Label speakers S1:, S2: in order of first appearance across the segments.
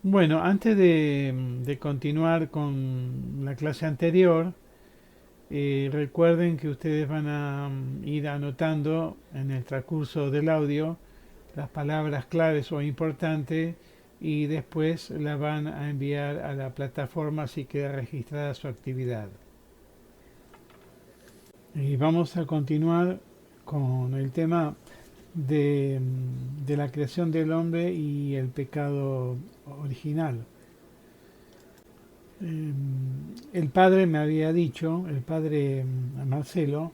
S1: Bueno, antes de continuar con la clase anterior, recuerden que ustedes van a ir anotando en el transcurso del audio las palabras claves o importantes y después las van a enviar a la plataforma si queda registrada su actividad. Y vamos a continuar con el tema de la creación del hombre y el pecado original. Eh, el padre me había dicho, el padre Marcelo,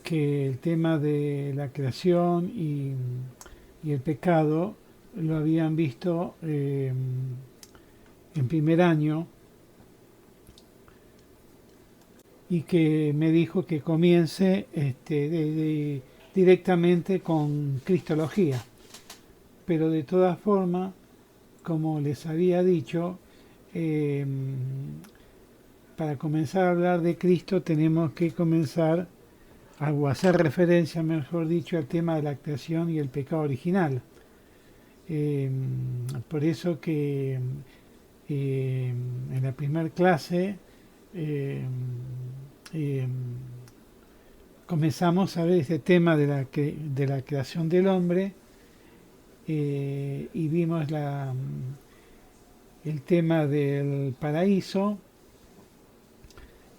S1: que el tema de la creación y el pecado lo habían visto en primer año y que me dijo que comience directamente con Cristología. Pero de todas formas, como les había dicho, eh, para comenzar a hablar de Cristo tenemos que comenzar o hacer referencia, mejor dicho, al tema de la creación y el pecado original. Eh, por eso que en la primera clase eh, eh, comenzamos a ver este tema de la creación del hombre y vimos el tema del paraíso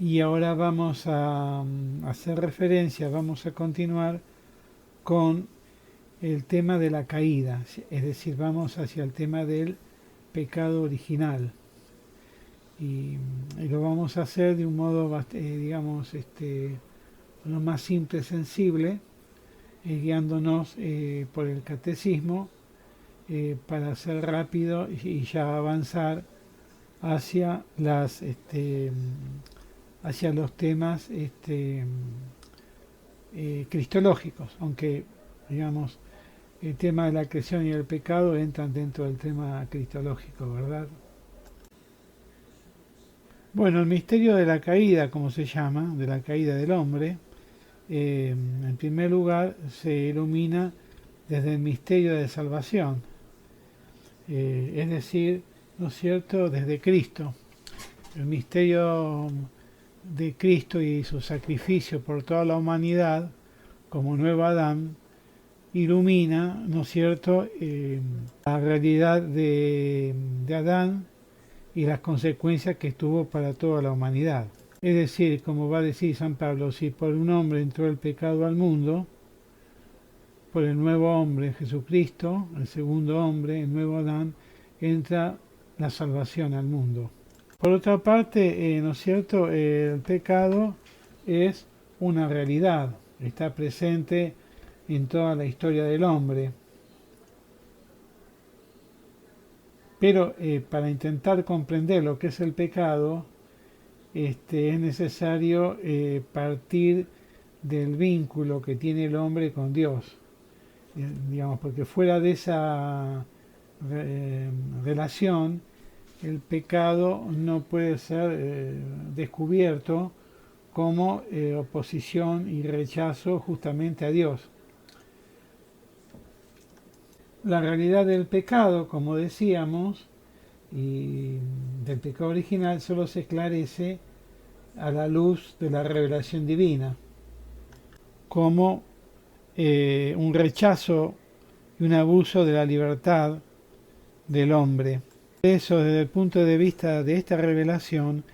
S1: y ahora vamos a hacer referencia, vamos a continuar con el tema de la caída, es decir, vamos hacia el tema del pecado original y lo vamos a hacer de un modo, digamos, lo más simple, sensible, guiándonos por el catecismo para hacer rápido y ya avanzar hacia hacia los temas cristológicos, aunque digamos el tema de la creación y el pecado entran dentro del tema cristológico, ¿verdad? Bueno, el misterio de la caída, como se llama, de la caída del hombre, en primer lugar se ilumina desde el misterio de salvación, es decir, ¿no es cierto?, desde Cristo. El misterio de Cristo y su sacrificio por toda la humanidad como nuevo Adán ilumina, ¿no es cierto?, la realidad de Adán y las consecuencias que tuvo para toda la humanidad. Es decir, como va a decir San Pablo, si por un hombre entró el pecado al mundo, por el nuevo hombre Jesucristo, el segundo hombre, el nuevo Adán, entra la salvación al mundo. Por otra parte, ¿no es cierto? El pecado es una realidad, está presente en toda la historia del hombre. Pero para intentar comprender lo que es el pecado, es necesario partir del vínculo que tiene el hombre con Dios. Digamos, porque fuera de esa relación, el pecado no puede ser descubierto como oposición y rechazo justamente a Dios. La realidad del pecado, como decíamos, y del pecado original solo se esclarece a la luz de la revelación divina, como un rechazo y un abuso de la libertad del hombre. Eso, desde el punto de vista de esta revelación,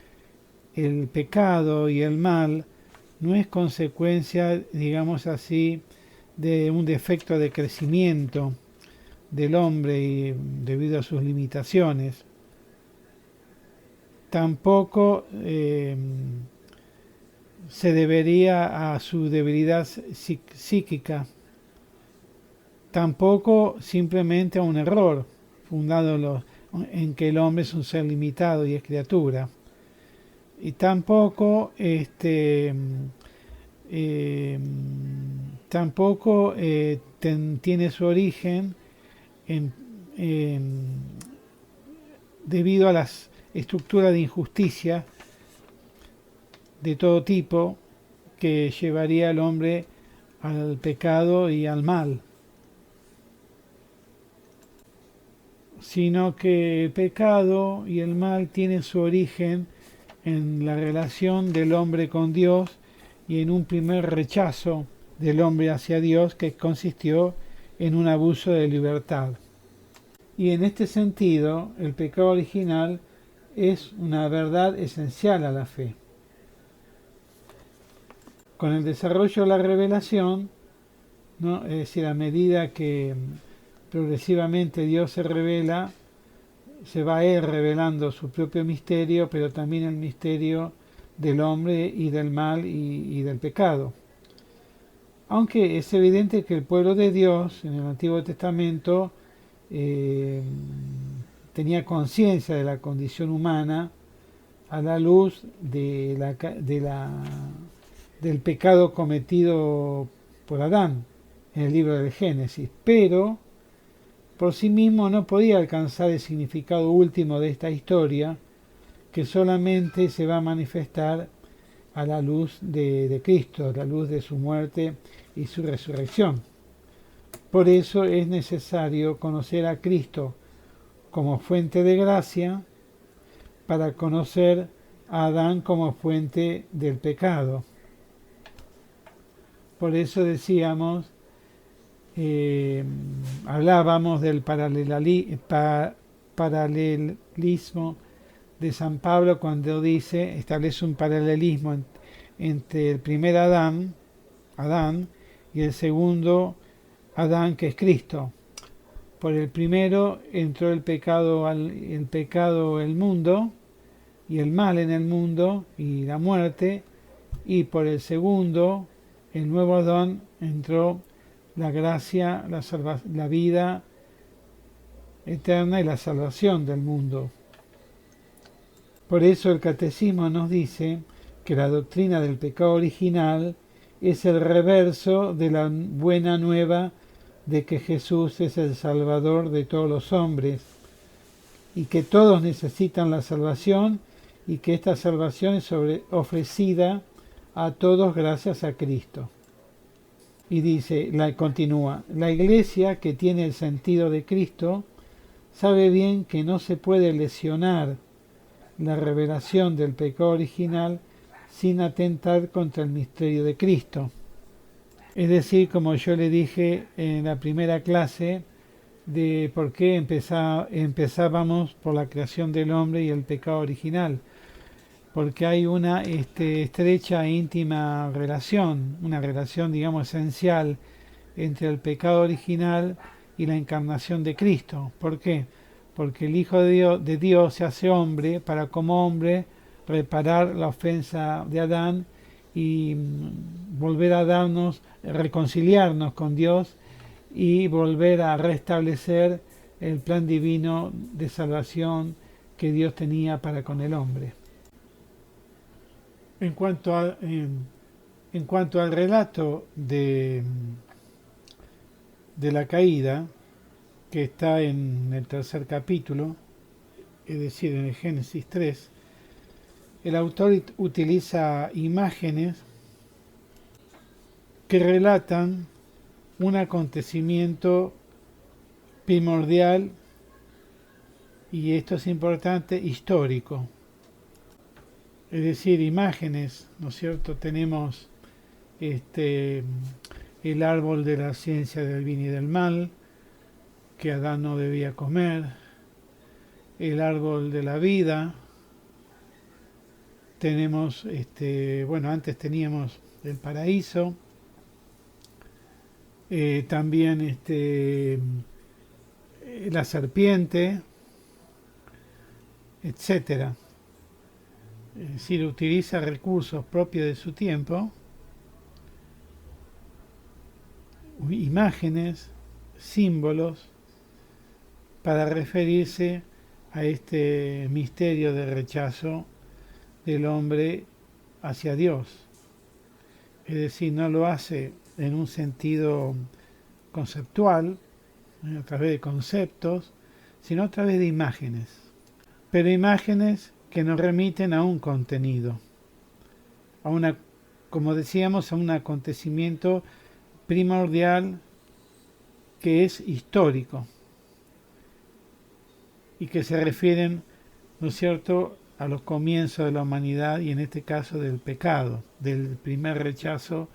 S1: el pecado y el mal no es consecuencia, digamos así, de un defecto de crecimiento del hombre y debido a sus limitaciones. Tampoco se debería a su debilidad psíquica, tampoco simplemente a un error fundado en que el hombre es un ser limitado y es criatura. Y tampoco eh, tampoco tiene su origen en, en, debido a las estructuras de injusticia de todo tipo que llevaría al hombre al pecado y al mal. sino que el pecado y el mal tienen su origen en la relación del hombre con Dios y en un primer rechazo del hombre hacia Dios que consistió en un abuso de libertad. Y en este sentido, el pecado original es una verdad esencial a la fe. Con el desarrollo de la revelación, ¿no? Es decir, a medida que progresivamente Dios se revela, se va a Él revelando su propio misterio, pero también el misterio del hombre y del mal y del pecado. Aunque es evidente que el pueblo de Dios en el Antiguo Testamento eh, tenía conciencia de la condición humana a la luz del pecado cometido por Adán en el libro del Génesis, pero por sí mismo no podía alcanzar el significado último de esta historia, que solamente se va a manifestar a la luz de Cristo, a la luz de su muerte y su resurrección. Por eso es necesario conocer a Cristo como fuente de gracia para conocer a Adán como fuente del pecado. Por eso decíamos, hablábamos del paralelismo de San Pablo cuando dice, establece un paralelismo entre el primer Adán, y el segundo Adán, que es Cristo. Por el primero entró el pecado el mundo y el mal en el mundo y la muerte, y por el segundo, el nuevo Adán, entró la gracia, la vida eterna y la salvación del mundo. Por eso el catecismo nos dice que la doctrina del pecado original es el reverso de la buena nueva de que Jesús es el Salvador de todos los hombres y que todos necesitan la salvación y que esta salvación es ofrecida a todos gracias a Cristo. Y dice, continúa, la Iglesia, que tiene el sentido de Cristo, sabe bien que no se puede lesionar la revelación del pecado original sin atentar contra el misterio de Cristo. Es decir, como yo le dije en la primera clase, de por qué empezábamos por la creación del hombre y el pecado original. Porque hay una estrecha e íntima relación, una relación, digamos, esencial entre el pecado original y la encarnación de Cristo. ¿Por qué? Porque el Hijo de Dios se hace hombre para como hombre reparar la ofensa de Adán y volver a reconciliarnos con Dios y volver a restablecer el plan divino de salvación que Dios tenía para con el hombre. En cuanto al relato de la caída, que está en el tercer capítulo, es decir, en el Génesis 3, el autor utiliza imágenes que relatan un acontecimiento primordial, y esto es importante, histórico. Es decir, imágenes, ¿no es cierto? Tenemos el árbol de la ciencia del bien y del mal, que Adán no debía comer, el árbol de la vida, tenemos, antes teníamos el paraíso, también la serpiente, etcétera. Es decir, utiliza recursos propios de su tiempo, imágenes, símbolos, para referirse a este misterio de rechazo del hombre hacia Dios. Es decir, no lo hace en un sentido conceptual, a través de conceptos, sino a través de imágenes. Pero imágenes que nos remiten a un contenido, como decíamos, a un acontecimiento primordial que es histórico. y que se refieren, ¿no es cierto?, a los comienzos de la humanidad y en este caso del pecado, del primer rechazo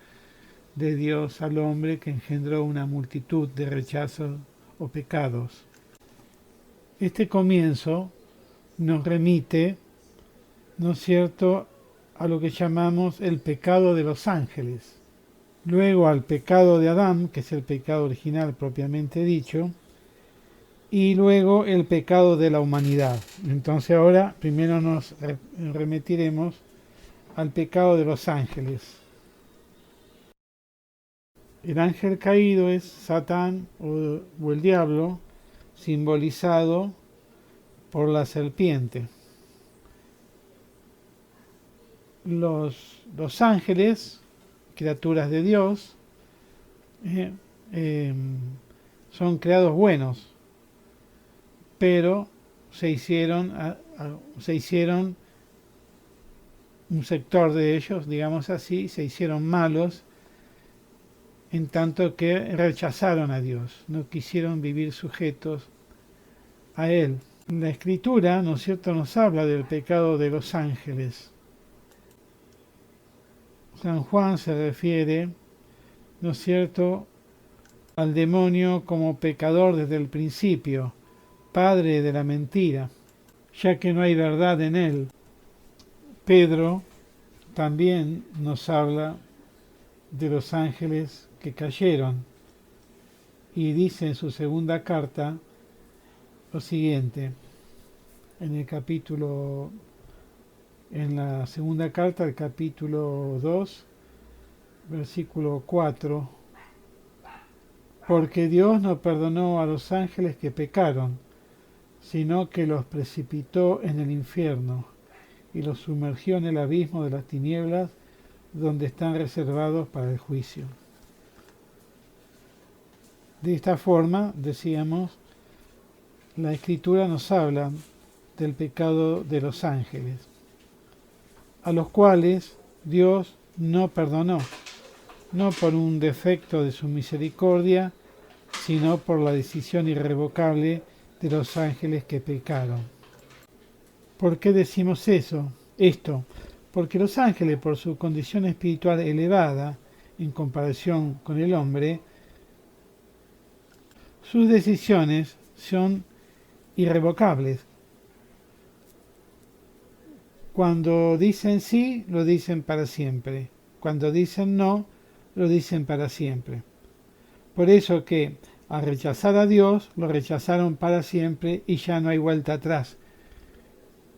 S1: de Dios al hombre que engendró una multitud de rechazos o pecados. Este comienzo nos remite, ¿no es cierto?, a lo que llamamos el pecado de los ángeles. Luego al pecado de Adán, que es el pecado original propiamente dicho, y luego el pecado de la humanidad. Entonces ahora primero nos remitiremos al pecado de los ángeles. El ángel caído es Satán o el diablo, simbolizado por la serpiente. Los ángeles, criaturas de Dios, son creados buenos, pero se hicieron un sector de ellos, digamos así, se hicieron malos, en tanto que rechazaron a Dios, no quisieron vivir sujetos a Él. La Escritura, ¿no es cierto?, nos habla del pecado de los ángeles. San Juan se refiere, ¿no es cierto?, al demonio como pecador desde el principio, padre de la mentira, ya que no hay verdad en él. Pedro también nos habla de los ángeles que cayeron y dice en su segunda carta lo siguiente, en la segunda carta, el capítulo 2, versículo 4, porque Dios no perdonó a los ángeles que pecaron, sino que los precipitó en el infierno y los sumergió en el abismo de las tinieblas, donde están reservados para el juicio. De esta forma, decíamos, la Escritura nos habla del pecado de los ángeles, a los cuales Dios no perdonó, no por un defecto de su misericordia, sino por la decisión irrevocable de los ángeles que pecaron. ¿Por qué decimos esto? Porque los ángeles, por su condición espiritual elevada en comparación con el hombre, sus decisiones son irrevocables. Cuando dicen sí, lo dicen para siempre. Cuando dicen no, lo dicen para siempre. Por eso que al rechazar a Dios, lo rechazaron para siempre y ya no hay vuelta atrás.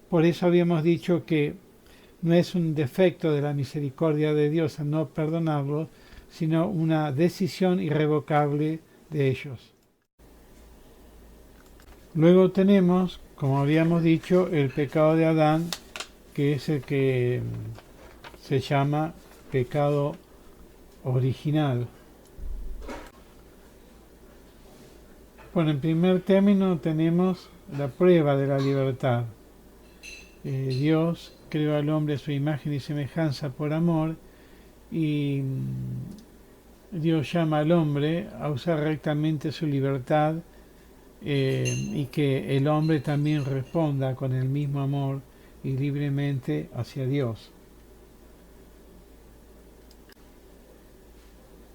S1: Por eso habíamos dicho que no es un defecto de la misericordia de Dios al no perdonarlos, sino una decisión irrevocable de ellos. Luego tenemos, como habíamos dicho, el pecado de Adán, que es el que se llama pecado original. Bueno, en primer término tenemos la prueba de la libertad. Dios creó al hombre a su imagen y semejanza por amor y Dios llama al hombre a usar rectamente su libertad y que el hombre también responda con el mismo amor y libremente hacia Dios.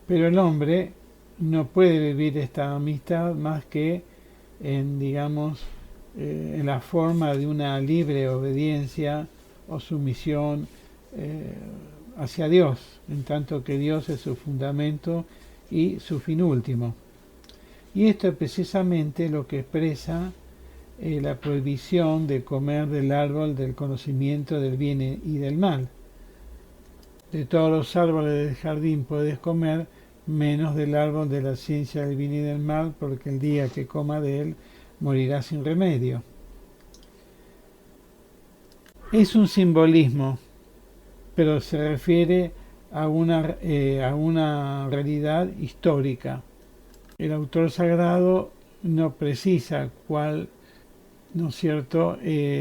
S1: Pero el hombre no puede vivir esta amistad más que en, digamos, en la forma de una libre obediencia o sumisión hacia Dios, en tanto que Dios es su fundamento y su fin último. Y esto es precisamente lo que expresa la prohibición de comer del árbol del conocimiento del bien y del mal. De todos los árboles del jardín puedes comer, menos del árbol de la ciencia del bien y del mal, porque el día que coma de él morirá sin remedio. Es un simbolismo, pero se refiere a una realidad histórica. El autor sagrado no precisa cuál, ¿no es cierto?,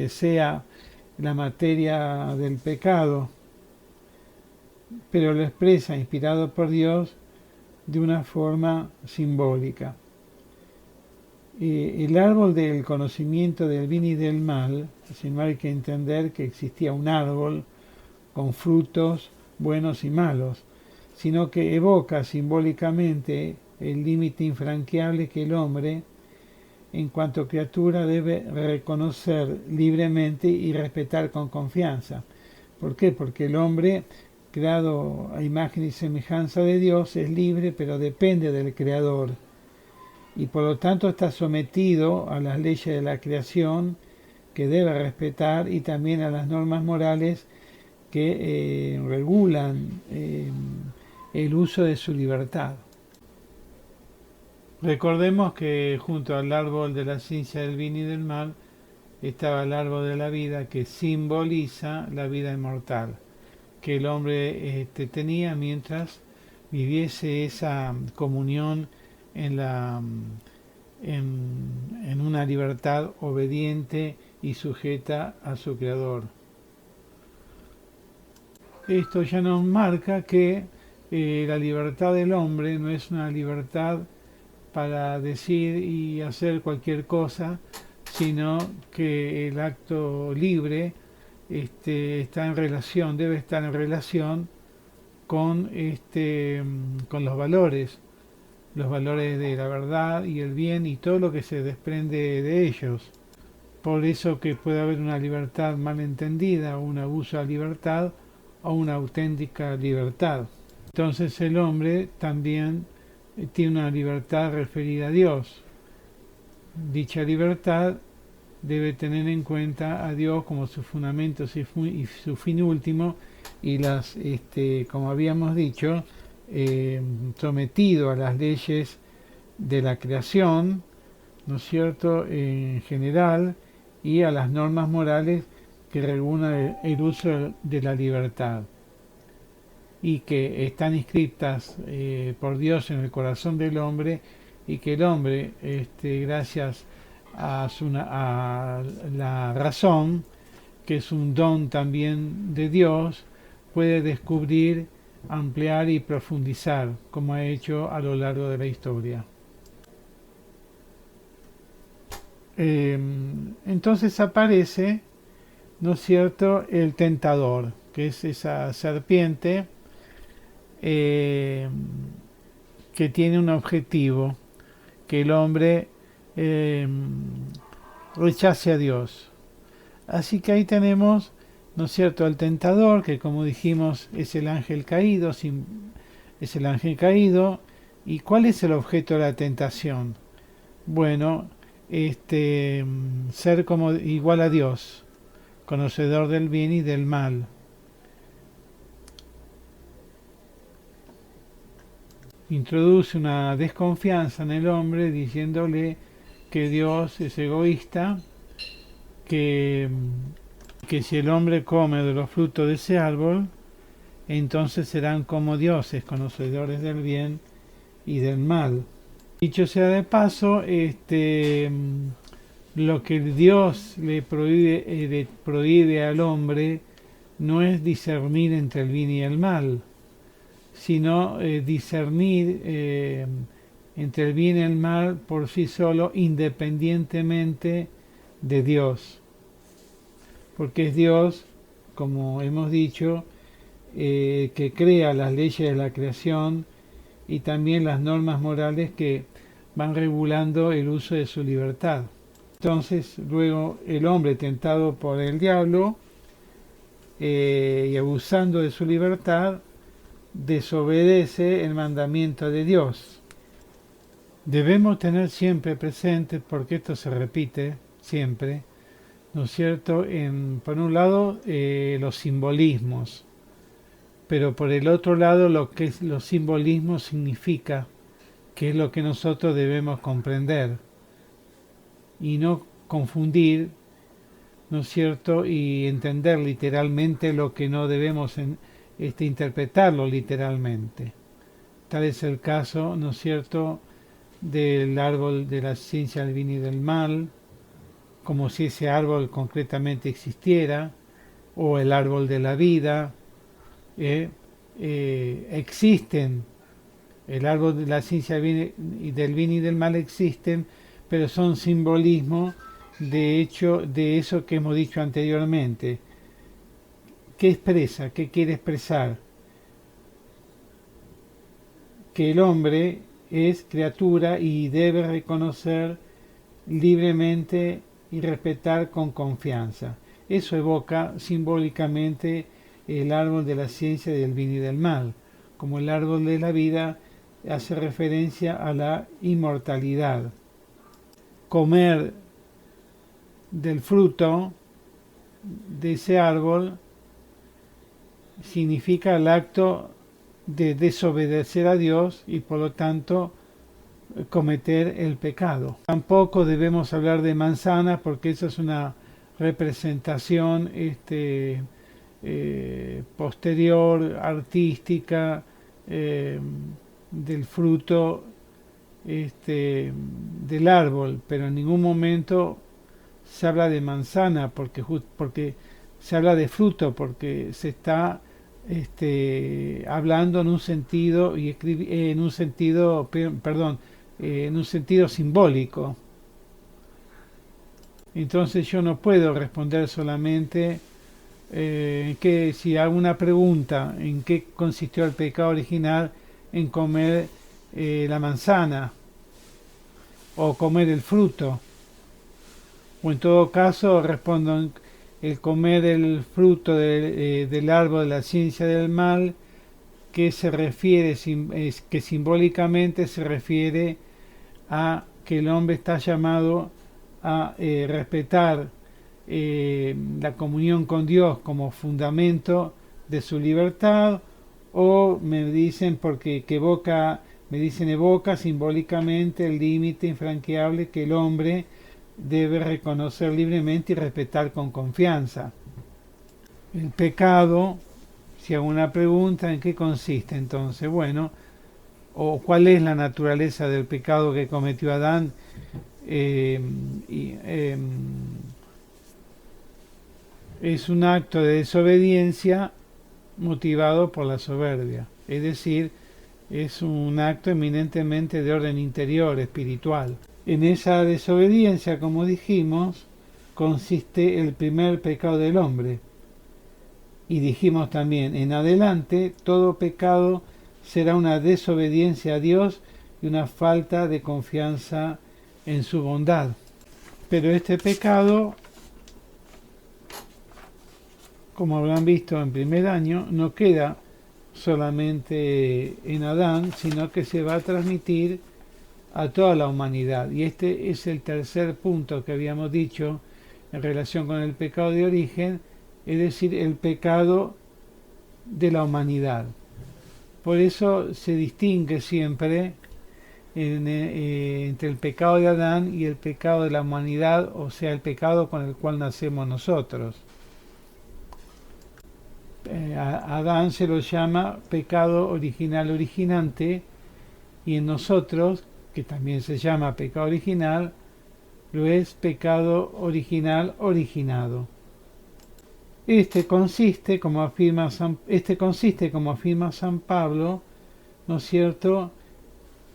S1: sea la materia del pecado, pero lo expresa, inspirado por Dios, de una forma simbólica. el árbol del conocimiento del bien y del mal, sin hay que entender que existía un árbol con frutos buenos y malos, sino que evoca simbólicamente el límite infranqueable que el hombre, en cuanto criatura, debe reconocer libremente y respetar con confianza. ¿Por qué? Porque el hombre, creado a imagen y semejanza de Dios, es libre, pero depende del Creador, y por lo tanto está sometido a las leyes de la creación que debe respetar, y también a las normas morales que regulan el uso de su libertad. Recordemos que junto al árbol de la ciencia del bien y del mal estaba el árbol de la vida, que simboliza la vida inmortal que el hombre tenía mientras viviese esa comunión en, en una libertad obediente y sujeta a su Creador. Esto ya nos marca que la libertad del hombre no es una libertad para decir y hacer cualquier cosa, sino que el acto libre está en relación, debe estar en relación con, con los valores de la verdad y el bien y todo lo que se desprende de ellos. Por eso que puede haber una libertad mal entendida, un abuso a libertad o una auténtica libertad. Entonces el hombre también tiene una libertad referida a Dios. Dicha libertad debe tener en cuenta a Dios como sus fundamentos y su fin último, y las, como habíamos dicho, sometido a las leyes de la creación, ¿no es cierto?, en general, y a las normas morales que regulan el uso de la libertad, y que están inscritas por Dios en el corazón del hombre, y que el hombre, gracias a la razón, que es un don también de Dios, puede descubrir, ampliar y profundizar, como ha hecho a lo largo de la historia. Entonces aparece, ¿no es cierto?, el tentador, que es esa serpiente que tiene un objetivo, que el hombre rechace a Dios. Así que ahí tenemos, ¿no es cierto?, al tentador, que como dijimos es el ángel caído, es el ángel caído. ¿Y cuál es el objeto de la tentación? Bueno, ser como igual a Dios, conocedor del bien y del mal. Introduce una desconfianza en el hombre diciéndole que Dios es egoísta, que si el hombre come de los frutos de ese árbol, entonces serán como dioses, conocedores del bien y del mal. Dicho sea de paso, lo que Dios le prohíbe al hombre no es discernir entre el bien y el mal, sino discernir entre el bien y el mal por sí solo, independientemente de Dios. Porque es Dios, como hemos dicho, que crea las leyes de la creación y también las normas morales que van regulando el uso de su libertad. Entonces, luego el hombre, tentado por el diablo y abusando de su libertad, desobedece el mandamiento de Dios. Debemos tener siempre presente, porque esto se repite siempre, ¿no es cierto?, por un lado los simbolismos, pero por el otro lado lo que los simbolismos significa, que es lo que nosotros debemos comprender y no confundir, ¿no es cierto?, y entender literalmente lo que no debemos interpretarlo literalmente. Tal es el caso, ¿no es cierto?, del árbol de la ciencia del bien y del mal, como si ese árbol concretamente existiera, o el árbol de la vida. Existen, el árbol de la ciencia del bien y del mal existen, pero son simbolismo de hecho de eso que hemos dicho anteriormente. ¿Qué expresa? ¿Qué quiere expresar? Que el hombre es criatura y debe reconocer libremente y respetar con confianza. Eso evoca simbólicamente el árbol de la ciencia del bien y del mal, como el árbol de la vida hace referencia a la inmortalidad. Comer del fruto de ese árbol significa el acto de desobedecer a Dios y por lo tanto cometer el pecado. Tampoco debemos hablar de manzana porque esa es una representación posterior, artística, del fruto del árbol, pero en ningún momento se habla de manzana porque se habla de fruto, porque se está hablando en un sentido y en un sentido, perdón, en un sentido simbólico. Entonces yo no puedo responder solamente que si hago una pregunta en qué consistió el pecado original en comer la manzana o comer el fruto, o en todo caso respondo en el comer el fruto del árbol de la ciencia del mal, que se refiere, que simbólicamente se refiere a que el hombre está llamado a respetar la comunión con Dios como fundamento de su libertad, o me dicen porque que evoca simbólicamente el límite infranqueable que el hombre debe reconocer libremente y respetar con confianza. El pecado, si hago una pregunta, ¿en qué consiste entonces? Bueno, o cuál es la naturaleza del pecado que cometió Adán. Es un acto de desobediencia motivado por la soberbia, es decir, es un acto eminentemente de orden interior, espiritual. En esa desobediencia, como dijimos, consiste el primer pecado del hombre. Y dijimos también, en adelante, todo pecado será una desobediencia a Dios y una falta de confianza en su bondad. Pero este pecado, como habrán visto en primer año, no queda solamente en Adán, sino que se va a transmitir a toda la humanidad. Y este es el tercer punto que habíamos dicho en relación con el pecado de origen, es decir, el pecado de la humanidad. Por eso se distingue siempre entre el pecado de Adán y el pecado de la humanidad, o sea, el pecado con el cual nacemos nosotros. A Adán se lo llama pecado original originante, y en nosotros, que también se llama pecado original, lo es pecado original originado. Este consiste, como afirma San Pablo, ¿no es cierto?,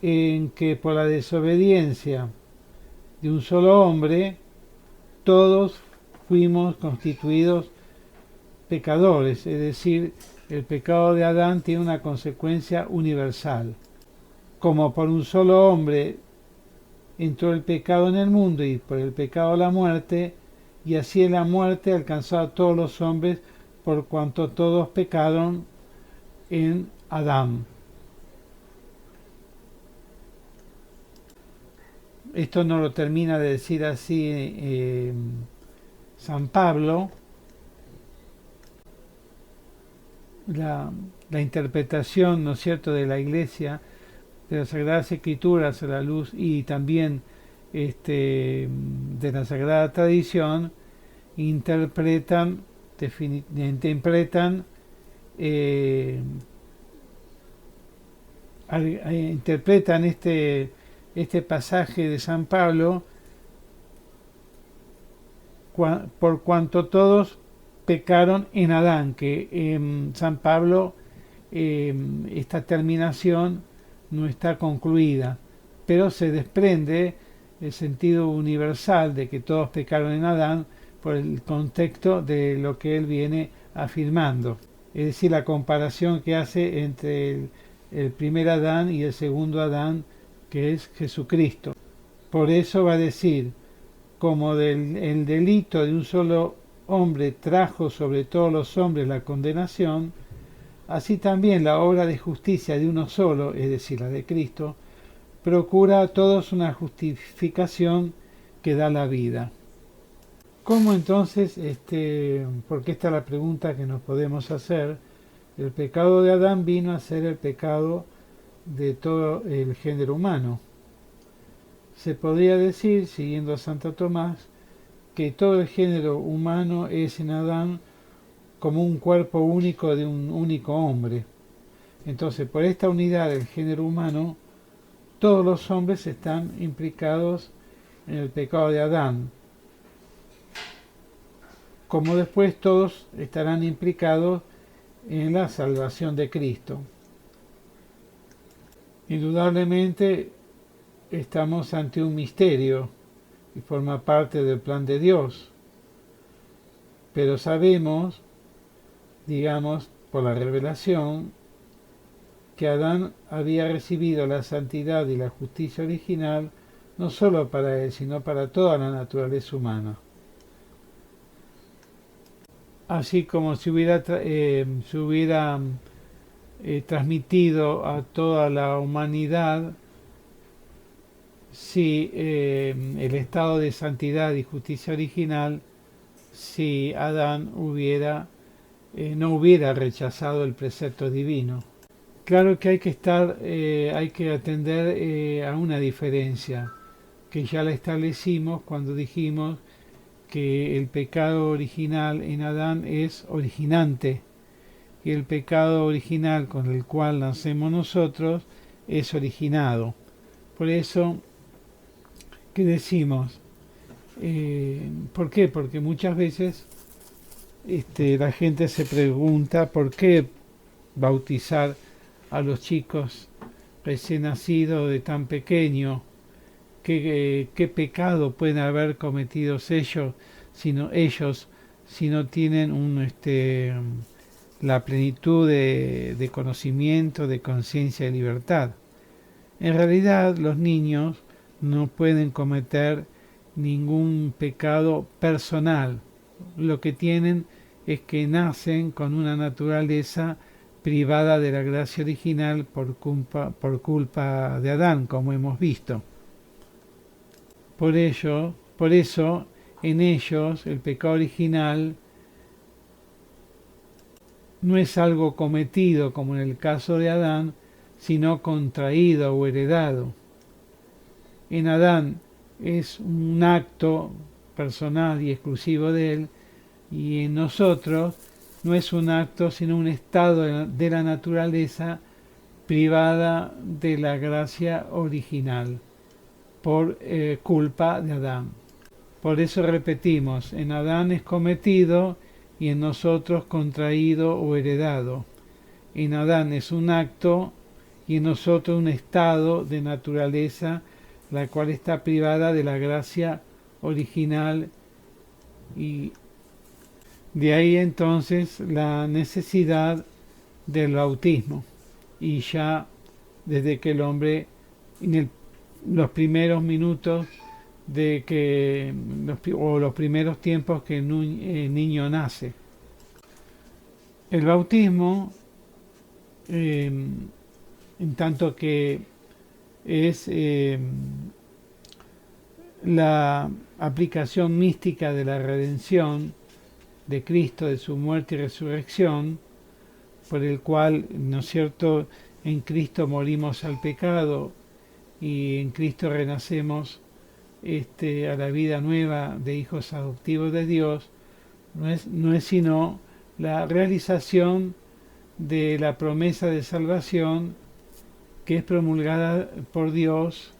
S1: en que por la desobediencia de un solo hombre, todos fuimos constituidos pecadores, es decir, el pecado de Adán tiene una consecuencia universal. Como por un solo hombre entró el pecado en el mundo y por el pecado la muerte, y así la muerte alcanzó a todos los hombres por cuanto todos pecaron en Adán. Esto no lo termina de decir así San Pablo. La interpretación, ¿no es cierto?, de la Iglesia, de las Sagradas Escrituras a la luz y también de la Sagrada Tradición, interpretan este pasaje de San Pablo por cuanto todos pecaron en Adán, que San Pablo, esta terminación no está concluida, pero se desprende el sentido universal de que todos pecaron en Adán por el contexto de lo que él viene afirmando. Es decir, la comparación que hace entre el primer Adán y el segundo Adán, que es Jesucristo. Por eso va a decir, como el delito de un solo hombre trajo sobre todos los hombres la condenación, así también la obra de justicia de uno solo, es decir, la de Cristo, procura a todos una justificación que da la vida. ¿Cómo entonces, porque esta es la pregunta que nos podemos hacer, el pecado de Adán vino a ser el pecado de todo el género humano? Se podría decir, siguiendo a Santo Tomás, que todo el género humano es en Adán como un cuerpo único de un único hombre. Entonces, por esta unidad del género humano, todos los hombres están implicados en el pecado de Adán, como después todos estarán implicados en la salvación de Cristo. Indudablemente estamos ante un misterio y forma parte del plan de Dios, pero sabemos, digamos, por la revelación, que Adán había recibido la santidad y la justicia original no solo para él, sino para toda la naturaleza humana. Así como se hubiera transmitido a toda la humanidad si el estado de santidad y justicia original, si Adán no hubiera rechazado el precepto divino. Claro que hay que atender a una diferencia que ya la establecimos cuando dijimos que el pecado original en Adán es originante y el pecado original con el cual nacemos nosotros es originado. Por eso, ¿qué decimos? ¿Por qué? Porque muchas veces la gente se pregunta por qué bautizar a los chicos recién nacidos de tan pequeño. ¿Qué pecado pueden haber cometido ellos si no tienen la plenitud de conocimiento, de conciencia y libertad? En realidad los niños no pueden cometer ningún pecado personal. Lo que tienen es que nacen con una naturaleza privada de la gracia original por culpa de Adán, como hemos visto. Por eso, en ellos el pecado original no es algo cometido como en el caso de Adán, sino contraído o heredado. En Adán es un acto personal y exclusivo de él, y en nosotros no es un acto, sino un estado de la naturaleza privada de la gracia original por culpa de Adán. Por eso repetimos, en Adán es cometido y en nosotros contraído o heredado. En Adán es un acto y en nosotros un estado de naturaleza, la cual está privada de la gracia original, y de ahí entonces la necesidad del bautismo. Y ya desde que el hombre, los primeros minutos o los primeros tiempos que el niño nace. El bautismo, en tanto que es la aplicación mística de la redención de Cristo, de su muerte y resurrección, por el cual, ¿no es cierto?, en Cristo morimos al pecado y en Cristo renacemos a la vida nueva de hijos adoptivos de Dios, no es sino la realización de la promesa de salvación que es promulgada por Dios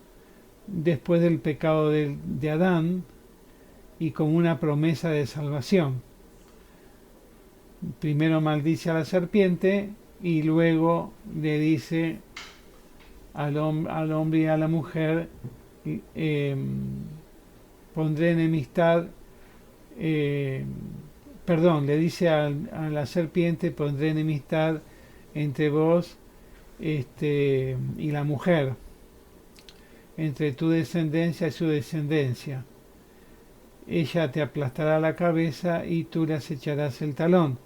S1: después del pecado de Adán y como una promesa de salvación. Primero maldice a la serpiente y luego le dice al hombre y a la mujer eh, pondré enemistad, le dice a la serpiente, pondré enemistad entre vos y la mujer, entre tu descendencia y su descendencia. Ella te aplastará la cabeza y tú le acecharás el talón,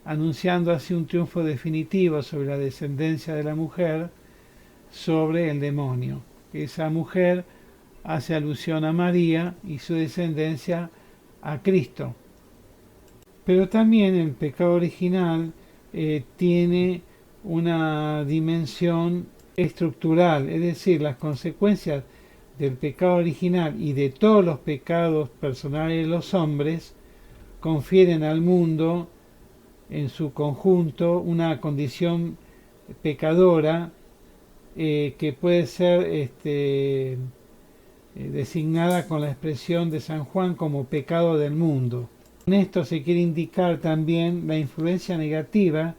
S1: anunciando así un triunfo definitivo sobre la descendencia de la mujer sobre el demonio. Esa mujer hace alusión a María y su descendencia a Cristo. Pero también el pecado original tiene una dimensión estructural, es decir, las consecuencias del pecado original y de todos los pecados personales de los hombres confieren al mundo en su conjunto una condición pecadora que puede ser designada con la expresión de San Juan como pecado del mundo. Con esto se quiere indicar también la influencia negativa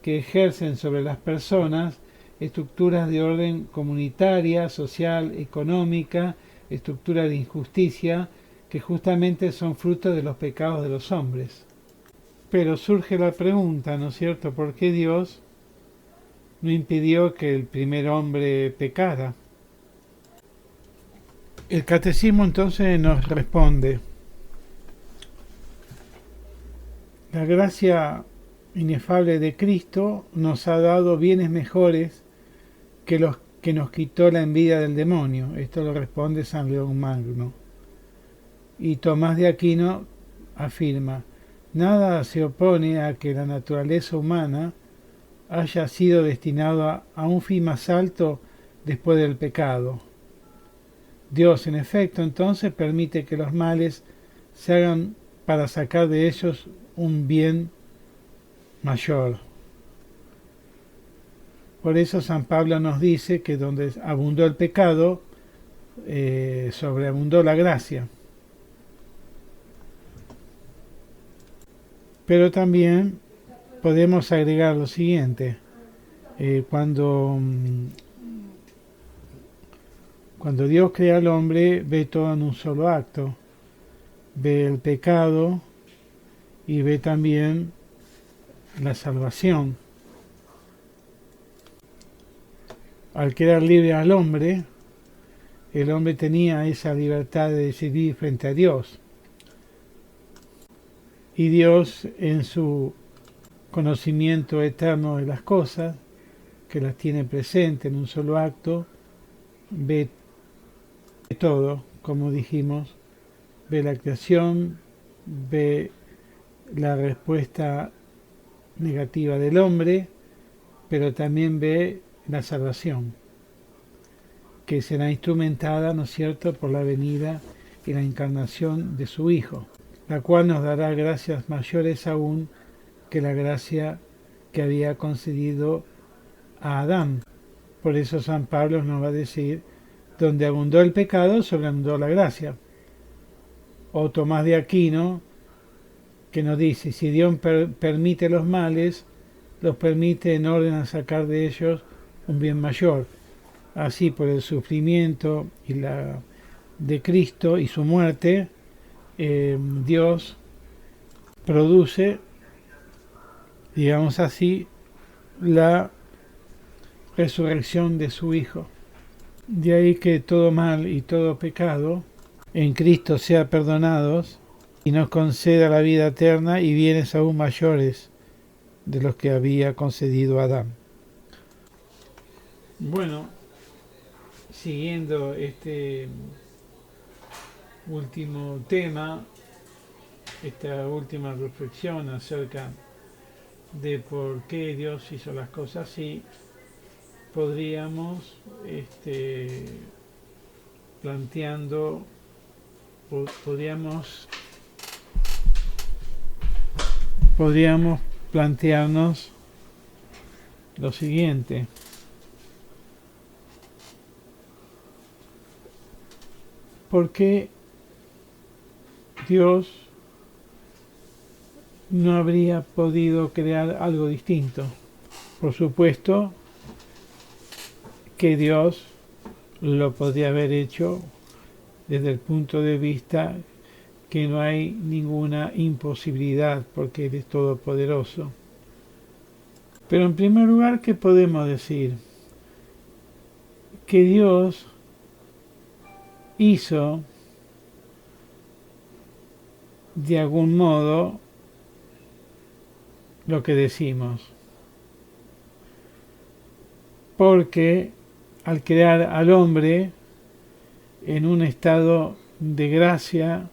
S1: que ejercen sobre las personas estructuras de orden comunitaria, social, económica, estructuras de injusticia, que justamente son fruto de los pecados de los hombres. Pero surge la pregunta, ¿no es cierto?, ¿por qué Dios no impidió que el primer hombre pecara? El catecismo entonces nos responde: la gracia inefable de Cristo nos ha dado bienes mejores que los que nos quitó la envidia del demonio. Esto lo responde San León Magno. Y Tomás de Aquino afirma: nada se opone a que la naturaleza humana haya sido destinada a un fin más alto después del pecado. Dios, en efecto, entonces permite que los males se hagan para sacar de ellos un bien mayor. Por eso San Pablo nos dice que donde abundó el pecado, sobreabundó la gracia. Pero también podemos agregar lo siguiente: cuando Dios crea al hombre, ve todo en un solo acto. Ve el pecado y ve también la salvación. Al crear libre al hombre, el hombre tenía esa libertad de decidir frente a Dios. Y Dios, en su conocimiento eterno de las cosas, que las tiene presentes en un solo acto, ve todo, como dijimos, ve la creación, ve la respuesta negativa del hombre, pero también ve la salvación, que será instrumentada, ¿no es cierto?, por la venida y la encarnación de su Hijo, la cual nos dará gracias mayores aún que la gracia que había concedido a Adán. Por eso San Pablo nos va a decir: donde abundó el pecado, sobreabundó la gracia. O Tomás de Aquino, que nos dice: si Dios permite los males, los permite en orden a sacar de ellos un bien mayor. Así, por el sufrimiento de Cristo y su muerte, Dios produce, digamos así, la resurrección de su Hijo. De ahí que todo mal y todo pecado en Cristo sea perdonados y nos conceda la vida eterna y bienes aún mayores de los que había concedido a Adán. Bueno, siguiendo este último tema, esta última reflexión acerca de por qué Dios hizo las cosas así, podríamos podríamos plantearnos lo siguiente: ¿por qué Dios no habría podido crear algo distinto? Por supuesto que Dios lo podría haber hecho desde el punto de vista que no hay ninguna imposibilidad porque Él es todopoderoso. Pero en primer lugar, ¿qué podemos decir? Que Dios hizo de algún modo lo que decimos. Porque al crear al hombre en un estado de gracia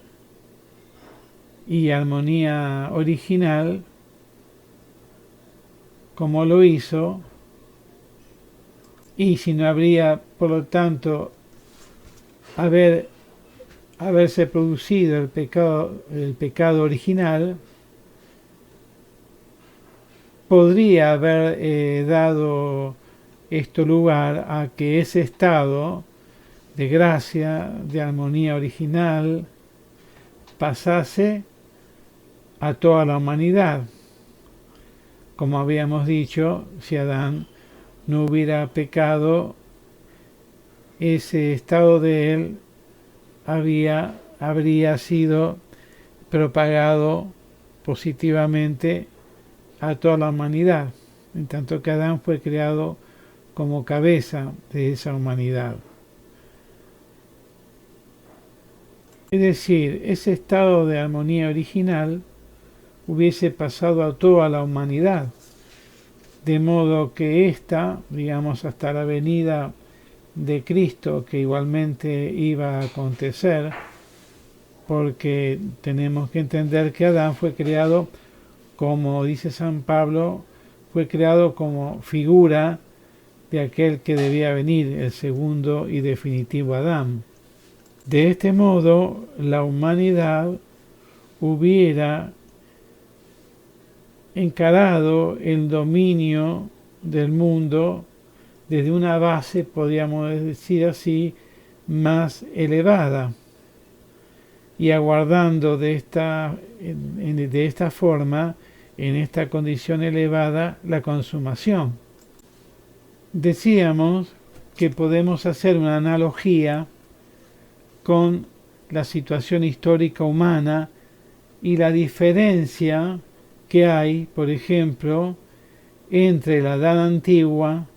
S1: y armonía original, como lo hizo, y si no habría, por lo tanto, haberse producido el pecado original, podría haber dado esto lugar a que ese estado de gracia, de armonía original, pasase a toda la humanidad. Como habíamos dicho, si Adán no hubiera pecado, ese estado de él habría sido propagado positivamente a toda la humanidad, en tanto que Adán fue creado como cabeza de esa humanidad. Es decir, ese estado de armonía original hubiese pasado a toda la humanidad, de modo que ésta, digamos, hasta la venida de Cristo, que igualmente iba a acontecer, porque tenemos que entender que Adán fue creado, como dice San Pablo, fue creado como figura de aquel que debía venir, el segundo y definitivo Adán. De este modo, la humanidad hubiera encarado el dominio del mundo desde una base, podríamos decir así, más elevada, y aguardando de esta forma, en esta condición elevada, la consumación. Decíamos que podemos hacer una analogía con la situación histórica humana y la diferencia que hay, por ejemplo, entre la edad antigua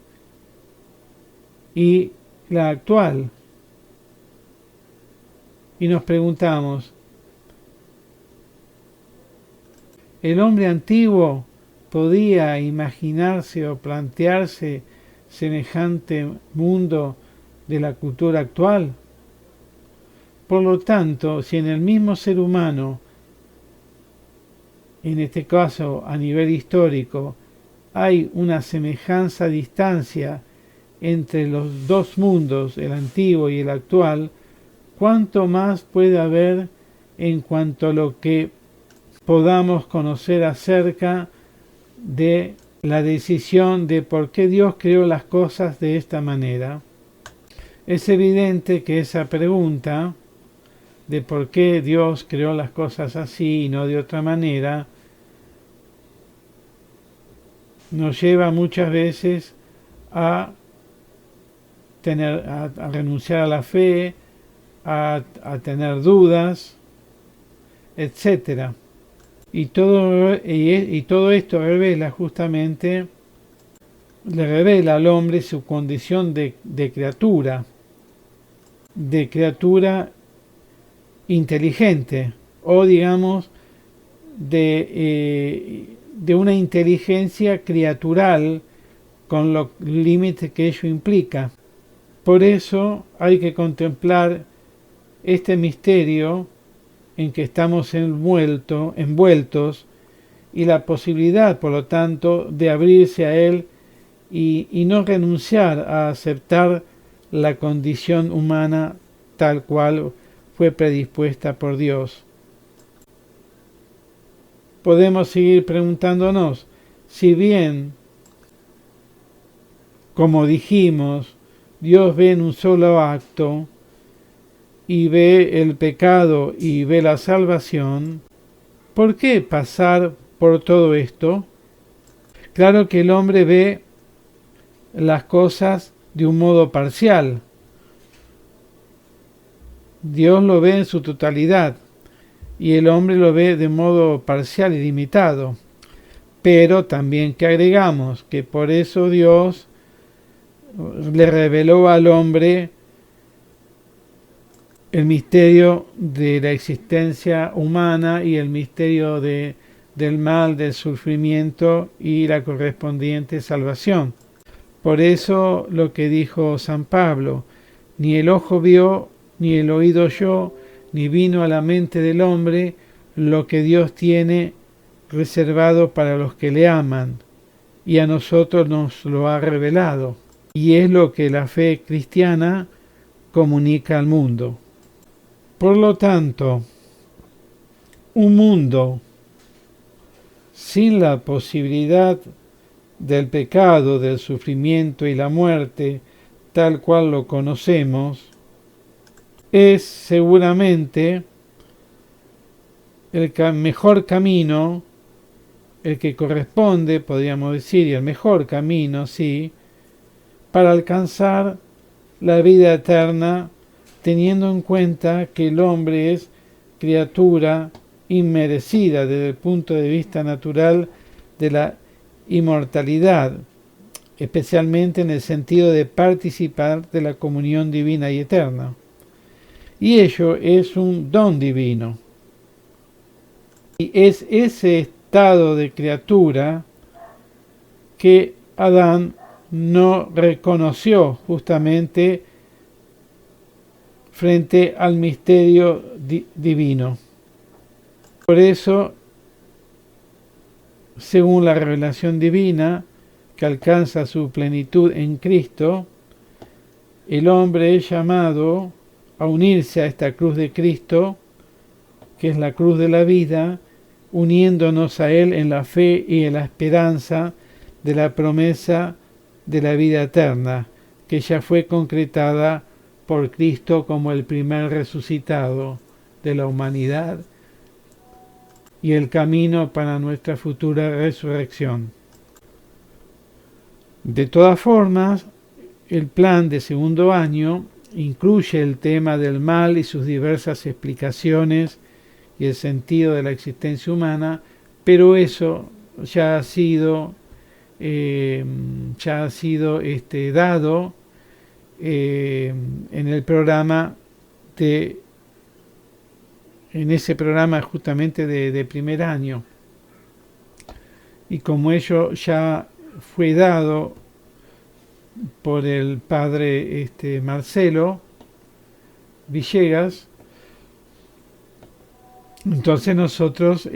S1: y la actual. Y nos preguntamos, ¿el hombre antiguo podía imaginarse o plantearse semejante mundo de la cultura actual? Por lo tanto, si en el mismo ser humano, en este caso a nivel histórico, hay una semejanza a distancia entre los dos mundos, el antiguo y el actual, ¿cuánto más puede haber en cuanto a lo que podamos conocer acerca de la decisión de por qué Dios creó las cosas de esta manera? Es evidente que esa pregunta de por qué Dios creó las cosas así y no de otra manera nos lleva muchas veces a renunciar a la fe, a tener dudas, etc. Y todo esto le revela al hombre su condición de criatura inteligente, o digamos de una inteligencia criatural con los límites que ello implica. Por eso hay que contemplar este misterio en que estamos envueltos y la posibilidad, por lo tanto, de abrirse a él y no renunciar a aceptar la condición humana tal cual fue predispuesta por Dios. Podemos seguir preguntándonos, si bien, como dijimos, Dios ve en un solo acto y ve el pecado y ve la salvación, ¿por qué pasar por todo esto? Claro que el hombre ve las cosas de un modo parcial, Dios lo ve en su totalidad y el hombre lo ve de modo parcial y limitado. Pero también que agregamos que por eso Dios le reveló al hombre el misterio de la existencia humana y el misterio del mal, del sufrimiento y la correspondiente salvación. Por eso lo que dijo San Pablo, ni el ojo vio, ni el oído oyó, ni vino a la mente del hombre lo que Dios tiene reservado para los que le aman, y a nosotros nos lo ha revelado. Y es lo que la fe cristiana comunica al mundo. Por lo tanto, un mundo sin la posibilidad del pecado, del sufrimiento y la muerte, tal cual lo conocemos, es seguramente el mejor camino, el que corresponde, podríamos decir, y el mejor camino, sí, para alcanzar la vida eterna, teniendo en cuenta que el hombre es criatura inmerecida desde el punto de vista natural de la inmortalidad, especialmente en el sentido de participar de la comunión divina y eterna. Y ello es un don divino. Y es ese estado de criatura que Adán no reconoció justamente frente al misterio divino. Por eso, según la revelación divina, que alcanza su plenitud en Cristo, el hombre es llamado a unirse a esta cruz de Cristo, que es la cruz de la vida, uniéndonos a Él en la fe y en la esperanza de la promesa de la vida eterna, que ya fue concretada por Cristo como el primer resucitado de la humanidad y el camino para nuestra futura resurrección. De todas formas, el plan de segundo año incluye el tema del mal y sus diversas explicaciones y el sentido de la existencia humana, pero eso ya ha sido dado en el programa en ese programa justamente de primer año. Y como ello ya fue dado por el padre Marcelo Villegas, entonces nosotros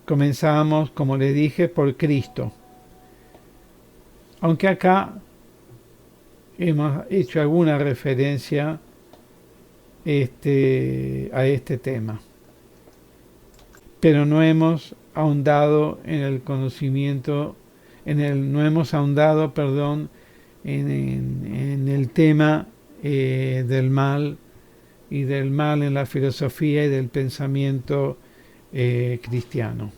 S1: comenzábamos, como les dije, por Cristo. Aunque acá hemos hecho alguna referencia a este tema, pero no hemos ahondado en el conocimiento, no hemos ahondado, en el tema del mal y del mal en la filosofía y del pensamiento cristiano.